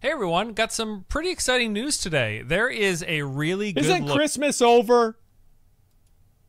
Hey everyone, got some pretty exciting news today. There is a really good Isn't Christmas over?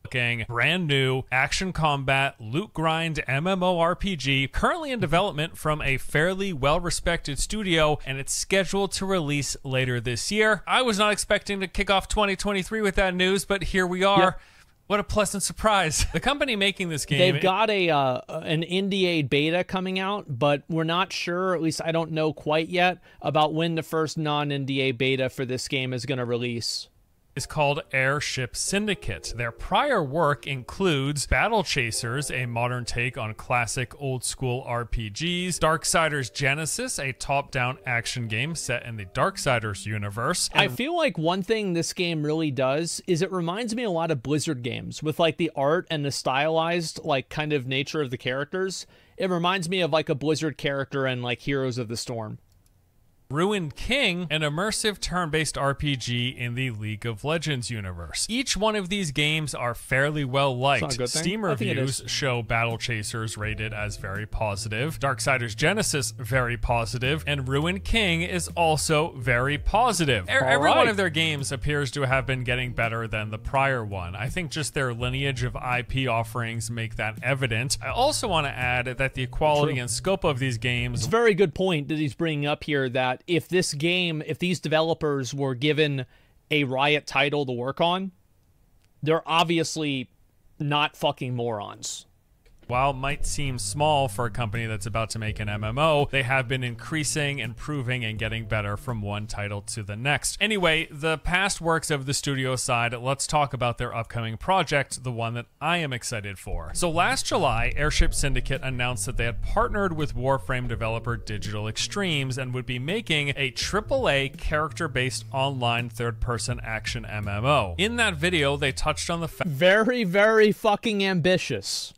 looking brand new action combat loot grind MMORPG currently in development from a fairly well-respected studio, and it's scheduled to release later this year. I was not expecting to kick off 2023 with that news, but here we are. Yep. What a pleasant surprise. The company making this game... They've got an NDA beta coming out, but we're not sure, at least I don't know quite yet, about when the first non-NDA beta for this game is going to release. Is called Airship Syndicate. Their prior work includes Battle Chasers, a modern take on classic old-school RPGs, Darksiders Genesis, a top-down action game set in the Darksiders universe. I feel like one thing this game really does is it reminds me a lot of Blizzard games with like the art and the stylized like kind of nature of the characters. It reminds me of like a Blizzard character in like Heroes of the Storm. Ruined King, an immersive turn-based RPG in the League of Legends universe. Each one of these games are fairly well liked. Steam reviews show Battle Chasers rated as very positive, Darksiders Genesis very positive, and Ruined King is also very positive. Every one of their games appears to have been getting better than the prior one. I think just their lineage of IP offerings make that evident. I also want to add that the quality and scope of these games... It's a very good point that he's bringing up here, that if these developers were given a Riot title to work on, they're obviously not fucking morons. While might seem small for a company that's about to make an MMO, they have been increasing, improving, and getting better from one title to the next. Anyway, the past works of the studio aside, let's talk about their upcoming project, the one that I am excited for. So last July, Airship Syndicate announced that they had partnered with Warframe developer Digital Extremes and would be making a AAA character-based online third-person action MMO. In that video, they touched on the fact very, very fucking ambitious.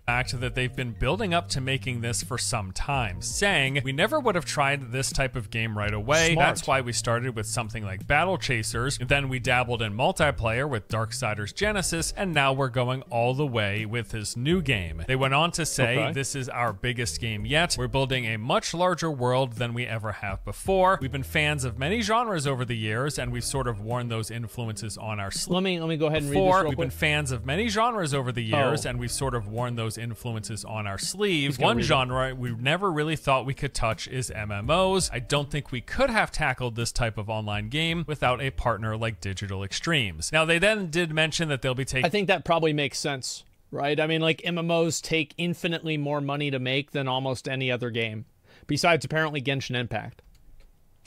That they've been building up to making this for some time, saying, we never would have tried this type of game right away. Smart. That's why we started with something like Battle Chasers, then we dabbled in multiplayer with Darksiders Genesis, and now we're going all the way with this new game. They went on to say, this is our biggest game yet. We're building a much larger world than we ever have before. We've been fans of many genres over the years, and we've sort of worn those influences on our sleeve. Let me go ahead and read this real quick. We've been fans of many genres over the years, and we've sort of worn those influences on our sleeves. One genre we never really thought we could touch is MMOs. I don't think we could have tackled this type of online game without a partner like Digital Extremes. Now, they then did mention that they'll be taking... I think that probably makes sense, right? I mean, like, MMOs take infinitely more money to make than almost any other game, besides apparently Genshin Impact.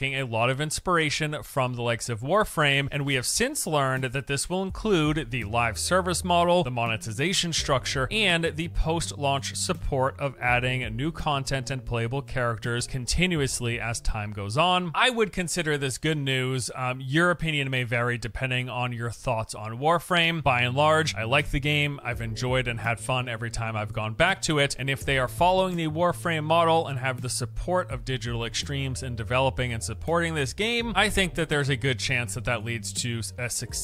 A lot of inspiration from the likes of Warframe, and we have since learned that this will include the live service model, the monetization structure, and the post-launch support of adding new content and playable characters continuously as time goes on. I would consider this good news. Your opinion may vary depending on your thoughts on Warframe. By and large, I like the game. I've enjoyed and had fun every time I've gone back to it, and if they are following the Warframe model and have the support of Digital Extremes in developing and supporting this game, I think that there's a good chance that that leads to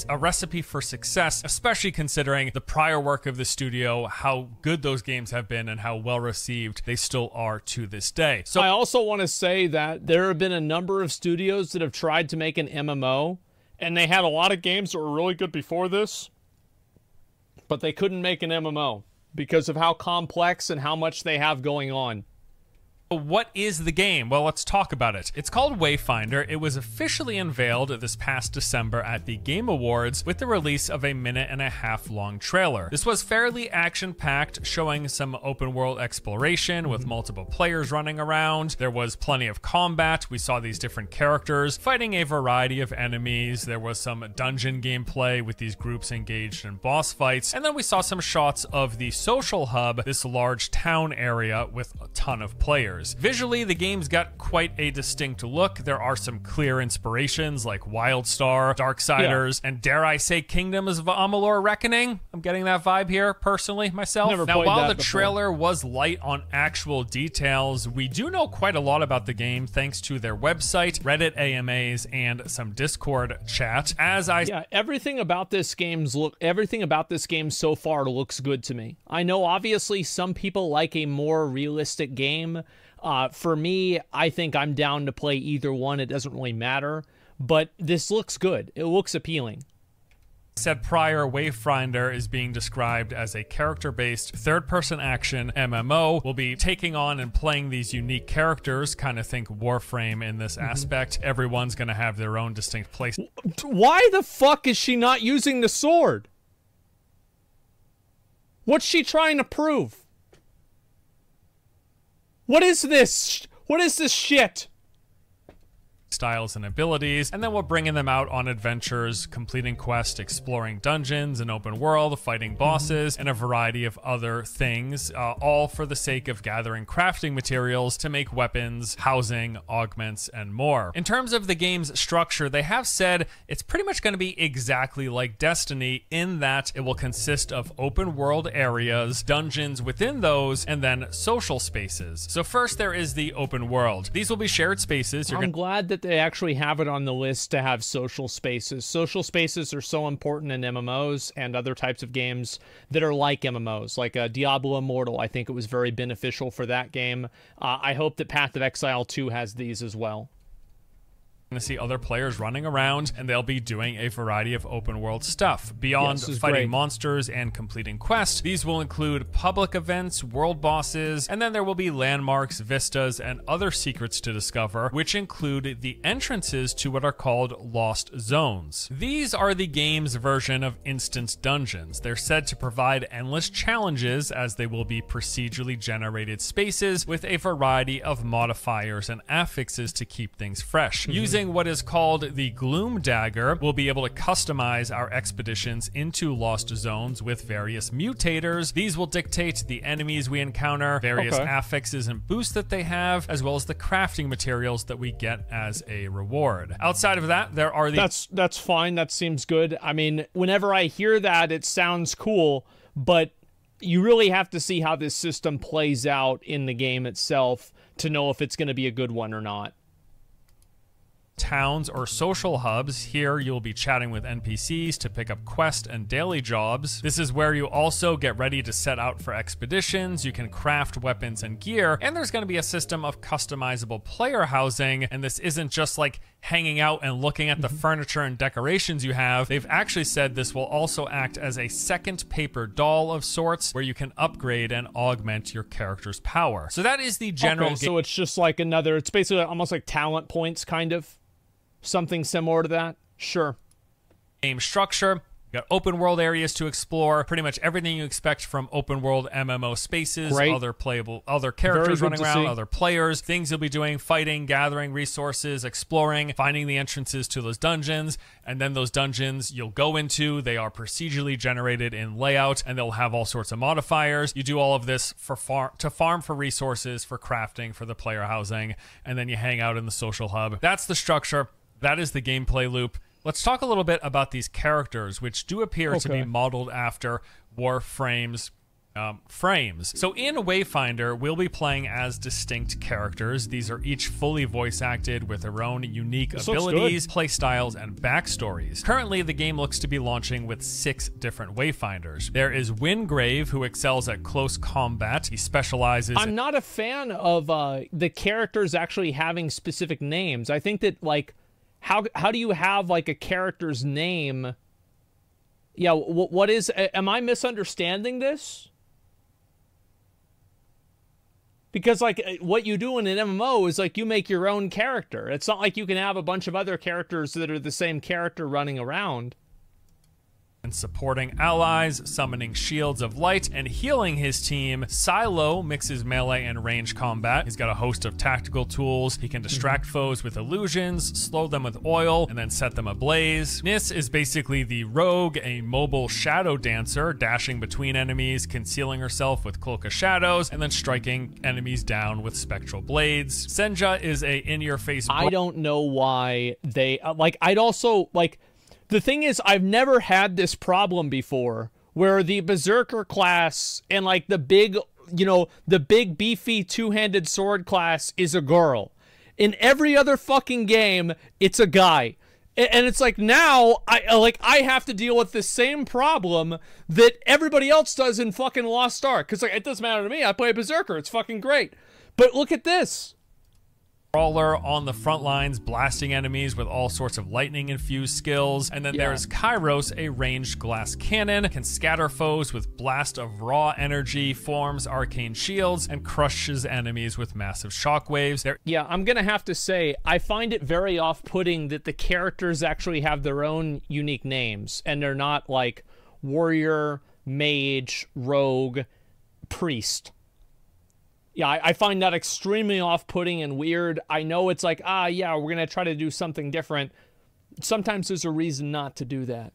a recipe for success, especially considering the prior work of the studio, how good those games have been, and how well received they still are to this day. So I also want to say that there have been a number of studios that have tried to make an MMO, and they had a lot of games that were really good before this, but they couldn't make an MMO because of how complex and how much they have going on. What is the game? Well, let's talk about it. It's called Wayfinder. It was officially unveiled this past December at the Game Awards with the release of a 1.5-minute long trailer. This was fairly action-packed, showing some open-world exploration with multiple players running around. There was plenty of combat. We saw these different characters fighting a variety of enemies. There was some dungeon gameplay with these groups engaged in boss fights. And then we saw some shots of the social hub, this large town area with a ton of players. Visually, the game's got quite a distinct look. There are some clear inspirations like Wildstar, Darksiders, and dare I say Kingdoms of Amalur Reckoning. I'm getting that vibe here, personally, myself. Now, while the trailer was light on actual details, we do know quite a lot about the game thanks to their website, Reddit AMAs, and some Discord chat. Everything about this game so far looks good to me. I know obviously some people like a more realistic game. For me, I think I'm down to play either one. It doesn't really matter. But this looks good. It looks appealing. Said prior, Wayfinder is being described as a character-based third-person action MMO. We'll be taking on and playing these unique characters, kind of think Warframe in this aspect. Everyone's going to have their own distinct place. Why the fuck is she not using the sword? What's she trying to prove? What is this? What is this shit? Styles and abilities, and then we're bringing them out on adventures, completing quests, exploring dungeons and open world, fighting bosses, and a variety of other things, all for the sake of gathering crafting materials to make weapons, housing, augments, and more. In terms of the game's structure, they have said it's pretty much going to be exactly like Destiny in that it will consist of open world areas, dungeons within those, and then social spaces. So first there is the open world. These will be shared spaces. I'm glad that they actually have it on the list to have social spaces. Social spaces are so important in MMOs and other types of games that are like MMOs, like Diablo Immortal. I think it was very beneficial for that game. I hope that Path of Exile 2 has these as well. To see other players running around, and they'll be doing a variety of open world stuff. Beyond fighting monsters and completing quests, these will include public events, world bosses, and then there will be landmarks, vistas, and other secrets to discover, which include the entrances to what are called Lost Zones. These are the game's version of instance dungeons. They're said to provide endless challenges, as they will be procedurally generated spaces with a variety of modifiers and affixes to keep things fresh. Using what is called the Gloom Dagger, we'll be able to customize our expeditions into Lost Zones with various mutators. These will dictate the enemies we encounter, various affixes and boosts that they have, as well as the crafting materials that we get as a reward. Outside of that, there are the... That's fine. That seems good. I mean, whenever I hear that, it sounds cool, but you really have to see how this system plays out in the game itself to know if it's going to be a good one or not. Towns or social hubs. Here you'll be chatting with NPCs to pick up quest and daily jobs. This is where you also get ready to set out for expeditions. You can craft weapons and gear, and there's going to be a system of customizable player housing, and this isn't just like hanging out and looking at the furniture and decorations you have. They've actually said this will also act as a second paper doll of sorts where you can upgrade and augment your character's power. So that is the general so it's just like another, it's basically almost like talent points, kind of. Something similar to that? Sure. Game structure. You got open world areas to explore, pretty much everything you expect from open world MMO spaces, other characters running around, other players, things you'll be doing, fighting, gathering resources, exploring, finding the entrances to those dungeons, and then those dungeons you'll go into, they are procedurally generated in layout, and they'll have all sorts of modifiers. You do all of this to farm for resources, for crafting, for the player housing, and then you hang out in the social hub. That's the structure. That is the gameplay loop. Let's talk a little bit about these characters, which do appear to be modeled after Warframe's frames. So in Wayfinder, we'll be playing as distinct characters. These are each fully voice acted with their own unique abilities, play styles, and backstories. Currently, the game looks to be launching with 6 different Wayfinders. There is Wingrave, who excels at close combat. He specializes... I'm not a fan of the characters actually having specific names. I think that, like, how do you have, like, a character's name? Yeah, what is... Am I misunderstanding this? Because, like, what you do in an MMO is, like, you make your own character. It's not like you can have a bunch of other characters that are the same character running around. And supporting allies, summoning shields of light, and healing his team. Silo mixes melee and range combat. He's got a host of tactical tools. He can distract foes with illusions, slow them with oil, and then set them ablaze. Nis is basically the rogue, a mobile shadow dancer, dashing between enemies, concealing herself with cloak of shadows, and then striking enemies down with spectral blades. Senja is a in-your-face... I don't know why they... I'd also... The thing is, I've never had this problem before, where the Berserker class and, like, the big, the big beefy two-handed sword class is a girl. In every other fucking game, it's a guy. And it's like, now, I have to deal with the same problem that everybody else does in fucking Lost Ark. Because, like, it doesn't matter to me. I play Berserker. It's fucking great. But look at this. Brawler on the front lines, blasting enemies with all sorts of lightning-infused skills. And then there's Kairos, a ranged glass cannon, can scatter foes with blast of raw energy, forms arcane shields, and crushes enemies with massive shockwaves. Yeah, I'm gonna have to say, I find it very off-putting that the characters actually have their own unique names, and they're not like warrior, mage, rogue, priest. Yeah, I find that extremely off-putting and weird. I know it's like, yeah, we're going to try to do something different. Sometimes there's a reason not to do that.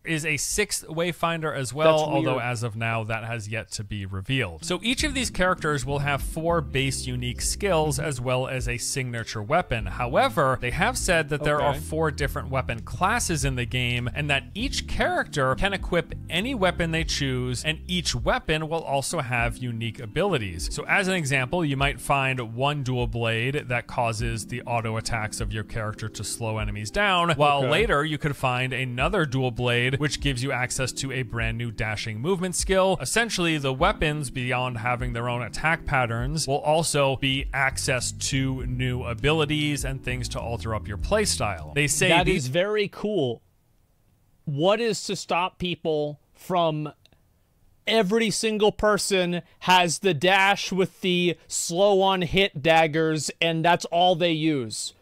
Is a 6th Wayfinder as well, although as of now that has yet to be revealed. So each of these characters will have 4 base unique skills as well as a signature weapon. However, they have said that there are 4 different weapon classes in the game, and that each character can equip any weapon they choose, and each weapon will also have unique abilities. So as an example, you might find one dual blade that causes the auto attacks of your character to slow enemies down, while later you could find another dual blade which gives you access to a brand new dashing movement skill. Essentially, the weapons, beyond having their own attack patterns, will also be access to new abilities and things to alter up your playstyle. They say that is very cool. What is to stop people from every single person has the dash with the slow on hit daggers and that's all they use?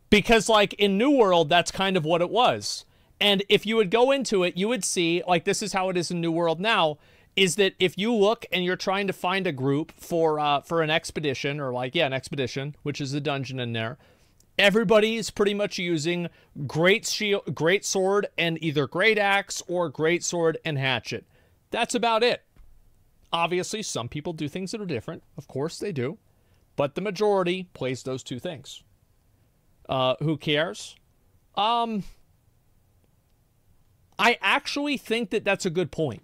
Because like in New World, that's kind of what it was. And if you would go into it, you would see, like this is how it is in New World now, is that if you look and you're trying to find a group for an expedition, or like, an expedition, which is a dungeon in there, everybody's pretty much using great sword and either great axe or great sword and hatchet. That's about it. Obviously, some people do things that are different. Of course they do. But the majority plays those 2 things. Who cares? I actually think that that's a good point.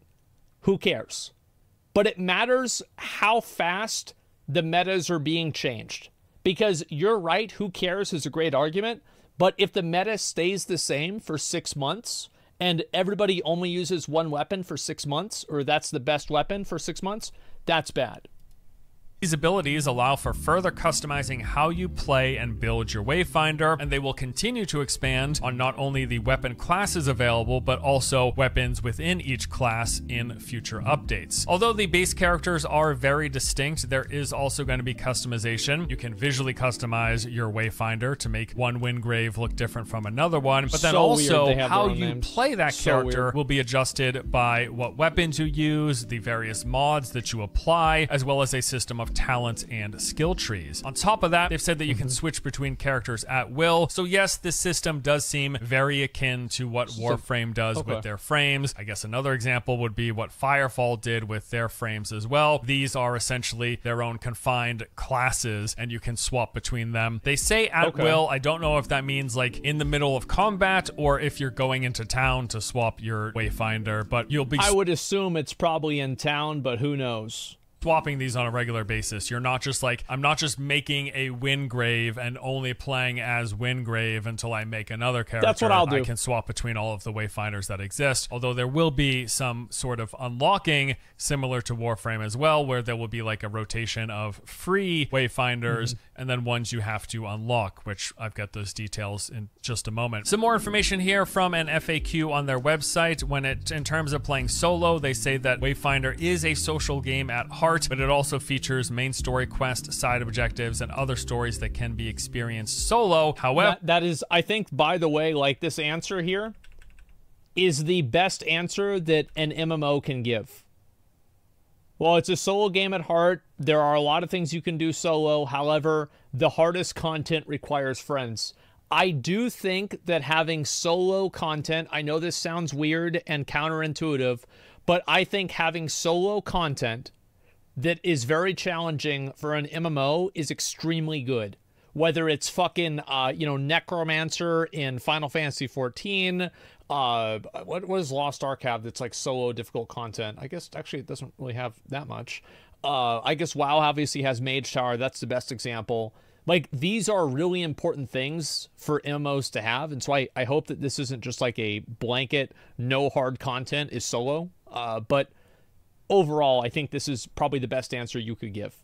Who cares? But it matters how fast the metas are being changed. Because you're right, who cares is a great argument. But if the meta stays the same for 6 months, and everybody only uses one weapon for 6 months, or that's the best weapon for 6 months, that's bad. These abilities allow for further customizing how you play and build your Wayfinder, and they will continue to expand on not only the weapon classes available, but also weapons within each class in future updates. Although the base characters are very distinct, there is also going to be customization. You can visually customize your Wayfinder to make one Wingrave look different from another one, but then also how you play that character will be adjusted by what weapons you use, the various mods that you apply, as well as a system of talents and skill trees. On top of that, they've said that you can switch between characters at will. So yes, this system does seem very akin to what Warframe does with their frames. I guess another example would be what Firefall did with their frames as well. These are essentially their own confined classes, and you can swap between them. They say at will. I don't know if that means like in the middle of combat or if you're going into town to swap your Wayfinder, but you'll be... I would assume it's probably in town, but who knows? Swapping these on a regular basis. You're not just like, I'm not just making a Wingrave and only playing as Wingrave until I make another character. That's what I'll do. I can swap between all of the Wayfinders that exist, although there will be some sort of unlocking similar to Warframe as well, where there will be like a rotation of free Wayfinders and then ones you have to unlock, which I've got those details in just a moment. Some more information here from an FAQ on their website. In terms of playing solo, they say that Wayfinder is a social game at heart, but it also features main story quests, side objectives, and other stories that can be experienced solo. However, that is, I think, by the way, like this answer here is the best answer that an MMO can give. Well, it's a solo game at heart. There are a lot of things you can do solo. However, the hardest content requires friends. I do think that having solo content, I know this sounds weird and counterintuitive, but I think having solo content that is very challenging for an MMO is extremely good. Whether it's fucking, Necromancer in Final Fantasy XIV, what was Lost Ark have that's like solo difficult content? I guess actually it doesn't really have that much. I guess WoW obviously has Mage Tower. That's the best example. Like, these are really important things for MMOs to have, and so I hope that this isn't just like a blanket, no hard content is solo, but overall, I think this is probably the best answer you could give.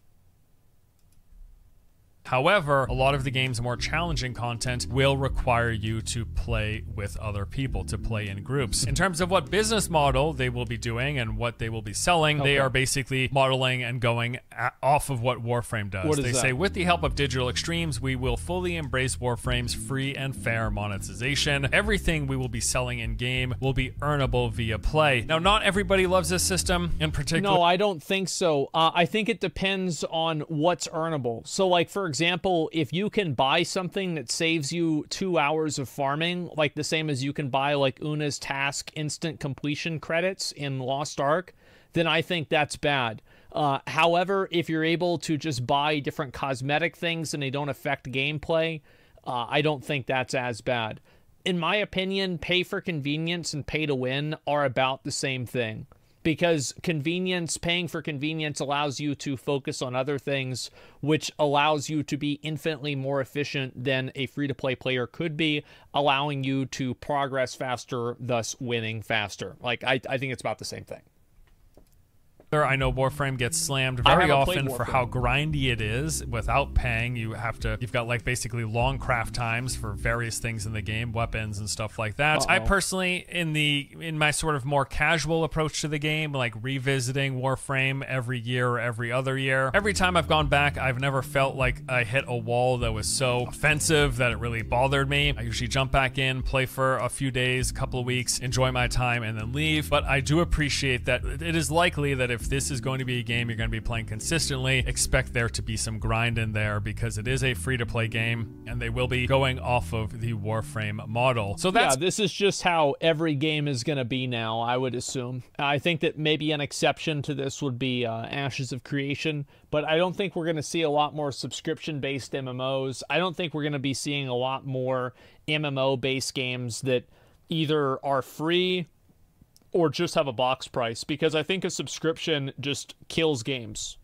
However, a lot of the game's more challenging content will require you to play with other people, to play in groups. In terms of what business model they will be doing and what they will be selling, they are basically modeling and going off of what Warframe does. They say, with the help of Digital Extremes, we will fully embrace Warframe's free and fair monetization. Everything we will be selling in-game will be earnable via play. Now, not everybody loves this system in particular. No, I don't think so. I think it depends on what's earnable. So, like, for example, if you can buy something that saves you 2 hours of farming, like the same as you can buy like Una's task instant completion credits in Lost Ark, then I think that's bad. However, if you're able to just buy different cosmetic things and they don't affect gameplay, I don't think that's as bad. In my opinion, pay for convenience and pay to win are about the same thing. Because paying for convenience allows you to focus on other things, which allows you to be infinitely more efficient than a free-to-play player could be, allowing you to progress faster, thus winning faster. Like, I think it's about the same thing. I know Warframe gets slammed very often for how grindy it is without paying. You've got like basically long craft times for various things in the game, weapons and stuff like that. I personally, in my sort of more casual approach to the game, like revisiting Warframe every year or every other year, every time I've gone back, I've never felt like I hit a wall that was so offensive that it really bothered me. I usually jump back in, play for a few days, a couple of weeks, enjoy my time, and then leave. But I do appreciate that it is likely that if this is going to be a game you're going to be playing consistently, expect there to be some grind in there because it is a free-to-play game and they will be going off of the Warframe model. So that's this is just how every game is going to be now, I would assume. I think that maybe an exception to this would be Ashes of Creation, but I don't think we're going to see a lot more subscription-based MMOs. I don't think we're going to be seeing a lot more MMO-based games that either are free or just have a box price, because I think a subscription just kills games.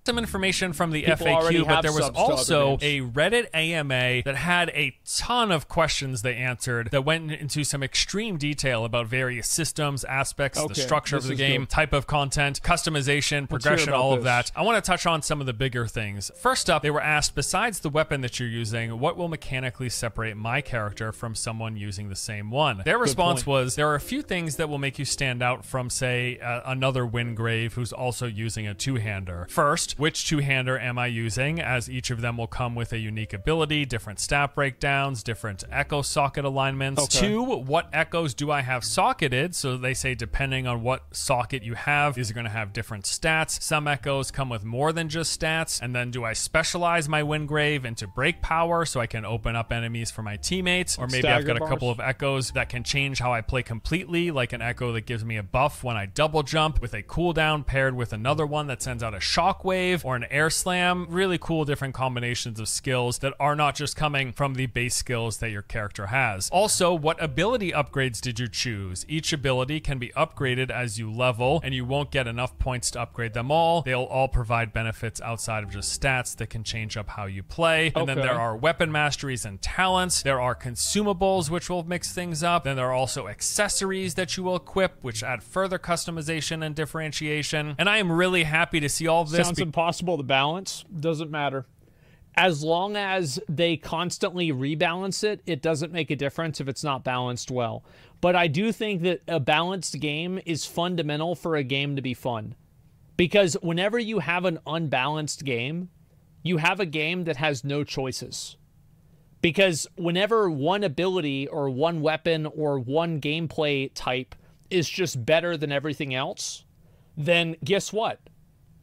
Some information from the People FAQ, but there was also a Reddit AMA that had a ton of questions they answered that went into some extreme detail about various systems, aspects, the structure of the game, type of content, customization, progression, all of that. I want to touch on some of the bigger things. First up, they were asked, besides the weapon that you're using, what will mechanically separate my character from someone using the same one? Their response was, there are a few things that will make you stand out from, say, another Wingrave who's also using a two-hander. First, which two-hander am I using, as each of them will come with a unique ability, different stat breakdowns, different echo socket alignments. Two, what echoes do I have socketed? So they say depending on what socket you have, these are going to have different stats. Some echoes come with more than just stats. And then do I specialize my Wingrave into break power so I can open up enemies for my teammates? Or maybe I've got a couple of echoes that can change how I play completely, like an echo that gives me a buff when I double jump with a cooldown paired with another one that sends out a shockwave or an air slam. Really cool different combinations of skills that are not just coming from the base skills that your character has. Also, what ability upgrades did you choose? Each ability can be upgraded as you level, and you won't get enough points to upgrade them all. They'll all provide benefits outside of just stats that can change up how you play. And then there are weapon masteries and talents. There are consumables, which will mix things up. Then there are also accessories that you will equip, which add further customization and differentiation. And I am really happy to see all of this. Sounds impossible to balance. Doesn't matter. As long as they constantly rebalance it, it doesn't make a difference if it's not balanced well. But I do think that a balanced game is fundamental for a game to be fun. Because whenever you have an unbalanced game, you have a game that has no choices. Because whenever one ability or one weapon or one gameplay type is just better than everything else, then guess what?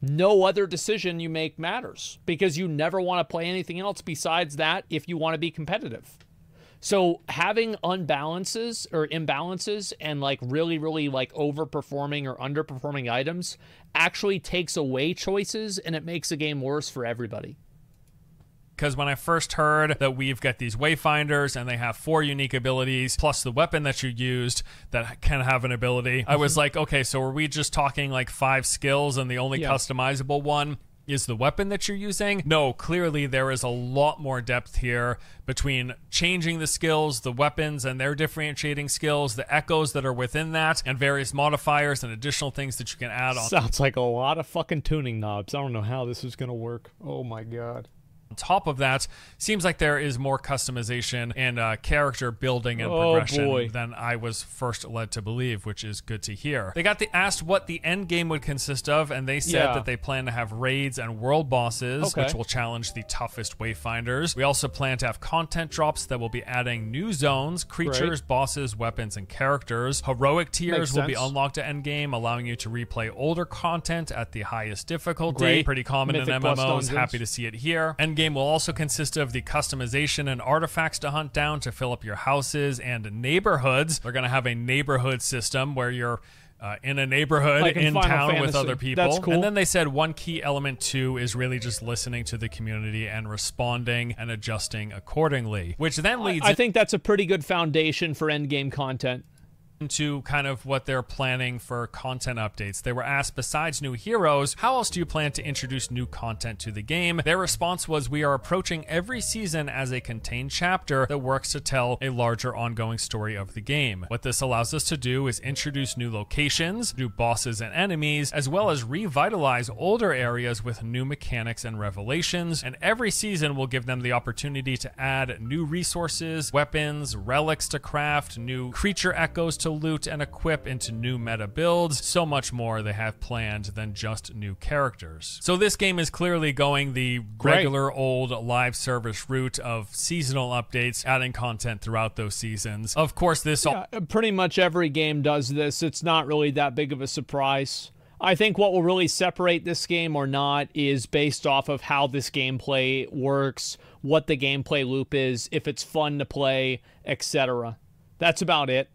No other decision you make matters, because you never want to play anything else besides that if you want to be competitive. So having imbalances and like really like overperforming or underperforming items actually takes away choices, and it makes the game worse for everybody. Because when I first heard that we've got these Wayfinders and they have 4 unique abilities plus the weapon that you used that can have an ability, I was like, okay, so are we just talking like 5 skills and the only customizable one is the weapon that you're using? No, clearly there is a lot more depth here between changing the skills, the weapons and their differentiating skills, the echoes that are within that, and various modifiers and additional things that you can add on. Sounds like a lot of fucking tuning knobs. I don't know how this is going to work. Oh my God. On top of that, seems like there is more customization and character building and progression than I was first led to believe, which is good to hear. They got asked what the end game would consist of, and they said that they plan to have raids and world bosses, which will challenge the toughest Wayfinders. We also plan to have content drops that will be adding new zones, creatures, bosses, weapons, and characters. Heroic tiers will be unlocked at endgame, allowing you to replay older content at the highest difficulty. Pretty common in MMOs. Happy to see it here. Endgame will also consist of the customization and artifacts to hunt down to fill up your houses and neighborhoods. They're going to have a neighborhood system where you're in a neighborhood like in town with other people. That's cool. And then they said one key element too is really just listening to the community and responding and adjusting accordingly, which then leads... I think that's a pretty good foundation for endgame content. To kind of what they're planning for content updates. They were asked, besides new heroes, how else do you plan to introduce new content to the game? Their response was, we are approaching every season as a contained chapter that works to tell a larger ongoing story of the game. What this allows us to do is introduce new locations, new bosses and enemies, as well as revitalize older areas with new mechanics and revelations, and every season will give them the opportunity to add new resources, weapons, relics to craft, new creature echoes to loot and equip into new meta builds. So much more they have planned than just new characters. So this game is clearly going the regular old live service route of seasonal updates, adding content throughout those seasons. Of course, this pretty much every game does this. It's not really that big of a surprise. I think what will really separate this game or not is based off of how this gameplay works, what the gameplay loop is, if it's fun to play, etc. That's about it.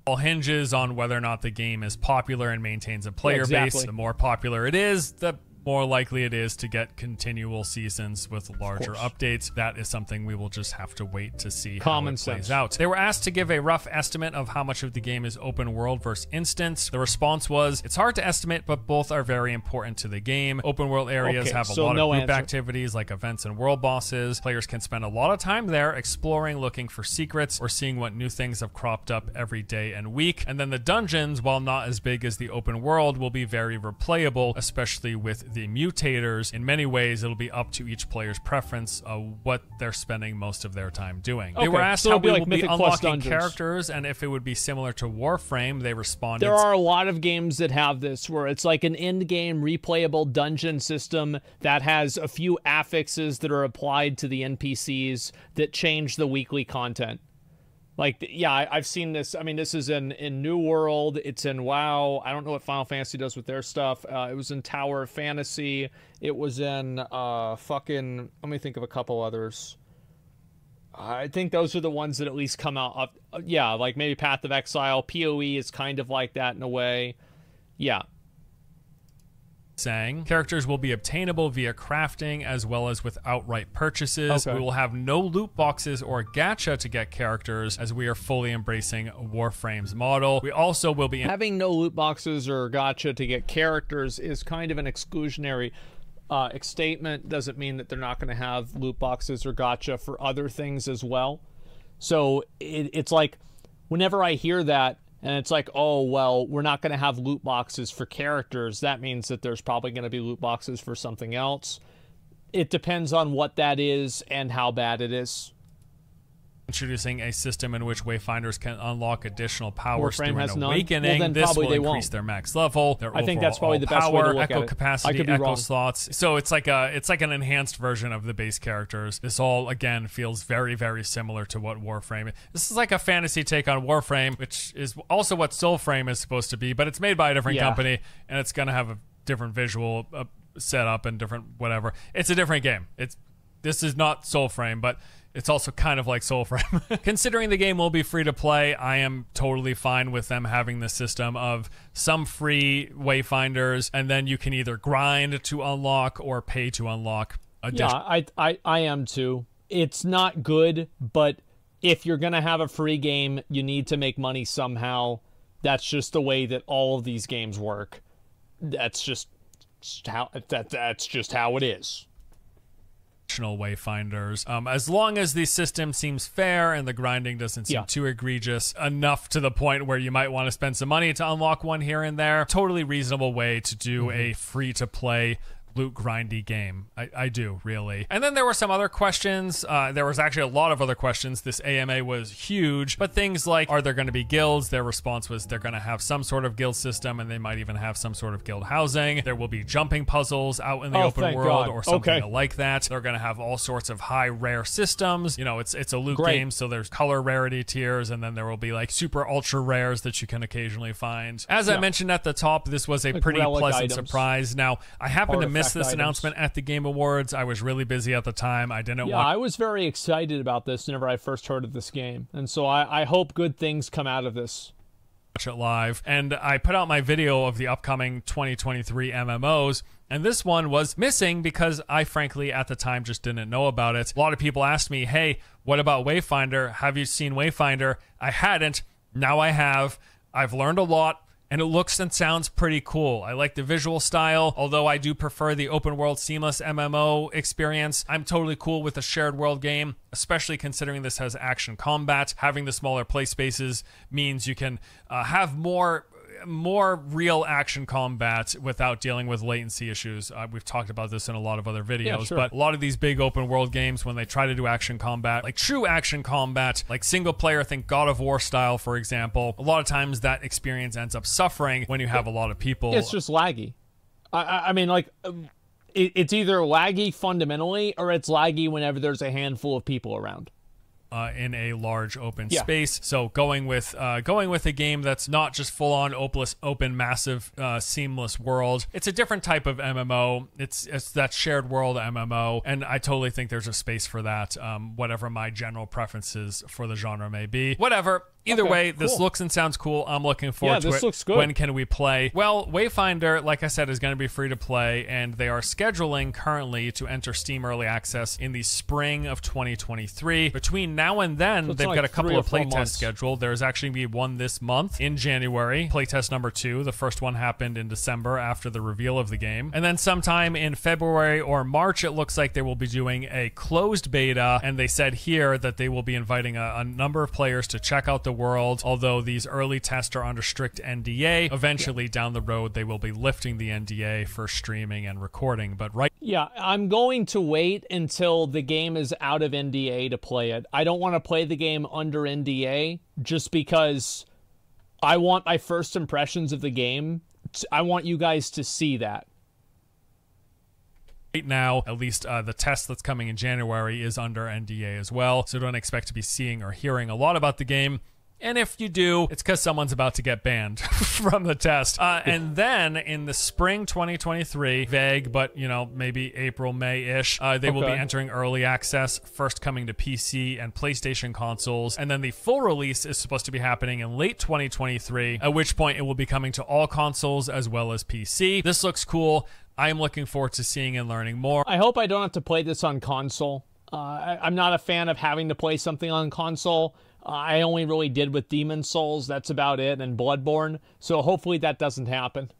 All hinges on whether or not the game is popular and maintains a player base. The more popular it is, the more likely it is to get continual seasons with larger updates. That is something we will just have to wait to see how it plays out. They were asked to give a rough estimate of how much of the game is open world versus instance. The response was, it's hard to estimate, but both are very important to the game. Open world areas have a lot of group activities like events and world bosses. Players can spend a lot of time there exploring, looking for secrets, or seeing what new things have cropped up every day and week. And then the dungeons, while not as big as the open world, will be very replayable, especially with the mutators. In many ways, it'll be up to each player's preference of what they're spending most of their time doing. They were asked how we will be unlocking characters and if it would be similar to Warframe. They responded, there are a lot of games that have this, where it's like an end-game replayable dungeon system that has a few affixes that are applied to the NPCs that change the weekly content. Like, yeah, I've seen this. I mean, this is in New World. It's in WoW. I don't know what Final Fantasy does with their stuff. It was in Tower of Fantasy. It was in let me think of a couple others. I think those are the ones that at least come out. Yeah, like maybe Path of Exile. PoE is kind of like that in a way. Yeah. Saying characters will be obtainable via crafting as well as with outright purchases. We will have no loot boxes or gacha to get characters, as we are fully embracing Warframe's model. We also will be having no loot boxes or gacha to get characters is kind of an exclusionary statement. Doesn't mean that they're not going to have loot boxes or gacha for other things as well. So it's like, whenever I hear that, and it's like, oh, well, we're not going to have loot boxes for characters, that means that there's probably going to be loot boxes for something else. It depends on what that is and how bad it is. Introducing a system in which Wayfinders can unlock additional powers through an awakening. Well, then this will increase increase their max level, their I think that's probably the best power, way to look echo at it. capacity, echo slots. So it's like an enhanced version of the base characters. This all again feels very, very similar to what Warframe is. This is like a fantasy take on Warframe, which is also what Soulframe is supposed to be, but it's made by a different company, and it's gonna have a different visual setup and different whatever. It's a different game. This is not Soulframe, but it's also kind of like Soulframe. Considering the game will be free to play, I am totally fine with them having the system of some free Wayfinders, and then you can either grind to unlock or pay to unlock. Yeah, I am too. It's not good, but if you're going to have a free game, you need to make money somehow. That's just the way that all of these games work. That's just how it is. Wayfinders, as long as the system seems fair and the grinding doesn't seem too egregious enough to the point where you might want to spend some money to unlock one here and there. Totally reasonable way to do a free-to-play loot grindy game. I do, really. And then there were some other questions. There was actually a lot of other questions. This AMA was huge, but things like, are there going to be guilds? Their response was they're going to have some sort of guild system, and they might even have some sort of guild housing. There will be jumping puzzles out in the open world or something like that. They're going to have all sorts of high rare systems. You know, it's a loot game, so there's color rarity tiers, and then there will be like super ultra rares that you can occasionally find. As I mentioned at the top, this was a pretty pleasant surprise. Now, I happened to miss this announcement at the Game Awards. I was really busy at the time. I didn't want... I was very excited about this whenever I first heard of this game. And so I hope good things come out of this. Watch it live. And I put out my video of the upcoming 2023 MMOs. And this one was missing because I frankly at the time just didn't know about it. A lot of people asked me, hey, what about Wayfinder? Have you seen Wayfinder? I hadn't. Now I have. I've learned a lot. And it looks and sounds pretty cool. I like the visual style, although I do prefer the open world seamless MMO experience. I'm totally cool with a shared world game, especially considering this has action combat. Having the smaller play spaces means you can have more real action combat without dealing with latency issues. We've talked about this in a lot of other videos, but a lot of these big open world games, when they try to do action combat, like true action combat, like single player, think God of War style, for example, a lot of times that experience ends up suffering when you have a lot of people. It's just laggy. I mean, like, it's either laggy fundamentally, or it's laggy whenever there's a handful of people around. In a large open space. So going with a game that's not just full-on open massive seamless world. It's a different type of MMO. It's that shared world MMO, and I totally think there's a space for that, whatever my general preferences for the genre may be. Whatever. Either way, this looks and sounds cool. I'm looking forward to it. This looks good. When can we play? Well, Wayfinder, like I said, is going to be free to play, and they are scheduling currently to enter Steam Early Access in the spring of 2023. Between now and then, they've got a couple of playtests scheduled. There's actually going to be one this month in January, playtest number 2. The first one happened in December after the reveal of the game. And then sometime in February or March, it looks like they will be doing a closed beta, and they said here that they will be inviting a number of players to check out the world, although these early tests are under strict NDA. Eventually down the road they will be lifting the NDA for streaming and recording, but I'm going to wait until the game is out of NDA to play it. I don't want to play the game under NDA just because I want my first impressions of the game. I want you guys to see that. Right now, at least the test that's coming in January is under NDA as well, so don't expect to be seeing or hearing a lot about the game. And if you do, it's because someone's about to get banned from the test. And then in the spring 2023, vague, but, you know, maybe April, May-ish, they will be entering early access, first coming to PC and PlayStation consoles. And then the full release is supposed to be happening in late 2023, at which point it will be coming to all consoles as well as PC. This looks cool. I am looking forward to seeing and learning more. I hope I don't have to play this on console. I'm not a fan of having to play something on console. I only really did with Demon's Souls, that's about it, and Bloodborne, so hopefully that doesn't happen.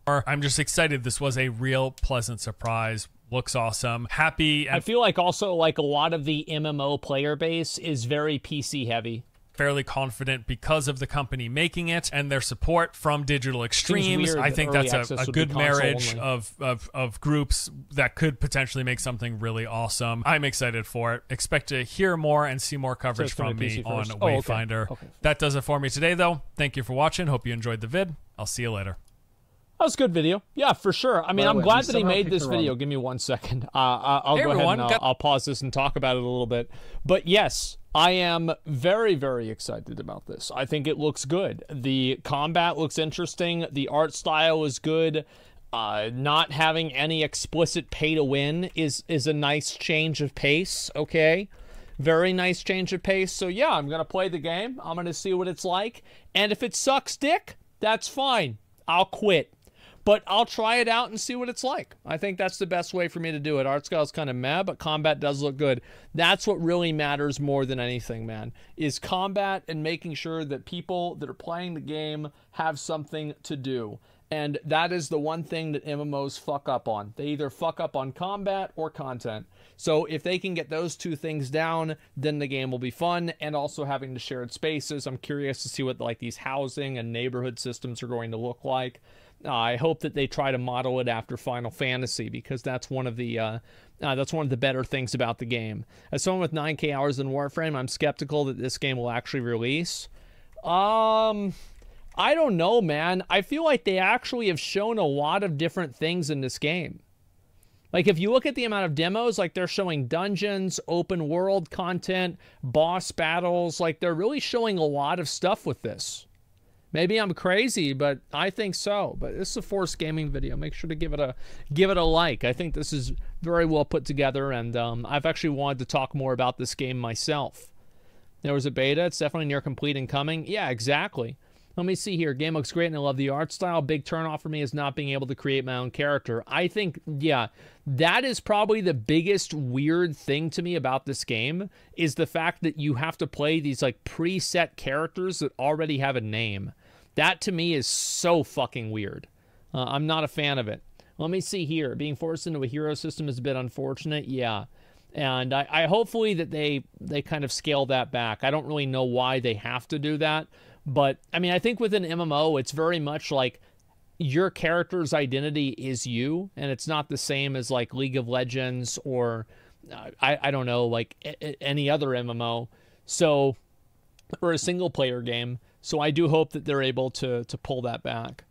I'm just excited. This was a real pleasant surprise. Looks awesome. Happy. And I feel like also like a lot of the MMO player base is very PC heavy. Fairly confident because of the company making it and their support from Digital Extremes. I think that's a good marriage of groups that could potentially make something really awesome. I'm excited for it. Expect to hear more and see more coverage from me on Wayfinder. That does it for me today, though. Thank you for watching. Hope you enjoyed the vid. I'll see you later. That was a good video. Yeah, for sure. I mean, I'm glad that he made this video. Give me 1 second. I'll go ahead and I'll pause this and talk about it a little bit. But yes, I am very, very excited about this. I think it looks good. The combat looks interesting. The art style is good. Not having any explicit pay to win is a nice change of pace, okay? Very nice change of pace. So yeah, I'm going to play the game. I'm going to see what it's like. And if it sucks dick, that's fine. I'll quit. But I'll try it out and see what it's like. I think that's the best way for me to do it. Art style's kind of meh, but combat does look good. That's what really matters more than anything, man, is combat and making sure that people that are playing the game have something to do. And that is the one thing that MMOs fuck up on. They either fuck up on combat or content. So if they can get those two things down, then the game will be fun. And also having the shared spaces. I'm curious to see what like these housing and neighborhood systems are going to look like. I hope that they try to model it after Final Fantasy, because that's one of the better things about the game. As someone with 9K hours in Warframe, I'm skeptical that this game will actually release. I don't know, man. I feel like they actually have shown a lot of different things in this game. Like, if you look at the amount of demos, like, they're showing dungeons, open world content, boss battles. Like, they're really showing a lot of stuff with this. Maybe I'm crazy, but I think so. But this is a Force Gaming video. Make sure to give it a like. I think this is very well put together, and I've actually wanted to talk more about this game myself. There was a beta. It's definitely near complete and coming. Yeah, exactly. Let me see here. Game looks great, and I love the art style. Big turnoff for me is not being able to create my own character. I think, yeah, that is probably the biggest weird thing to me about this game, is the fact that you have to play these, like, preset characters that already have a name. That, to me, is so fucking weird. I'm not a fan of it. Let me see here. Being forced into a hero system is a bit unfortunate. Yeah. And I hopefully that they kind of scale that back. I don't really know why they have to do that. But, I mean, I think with an MMO, it's very much like your character's identity is you. And it's not the same as, like, League of Legends or, I don't know, like any other MMO. So, or a single-player game. So I do hope that they're able to pull that back.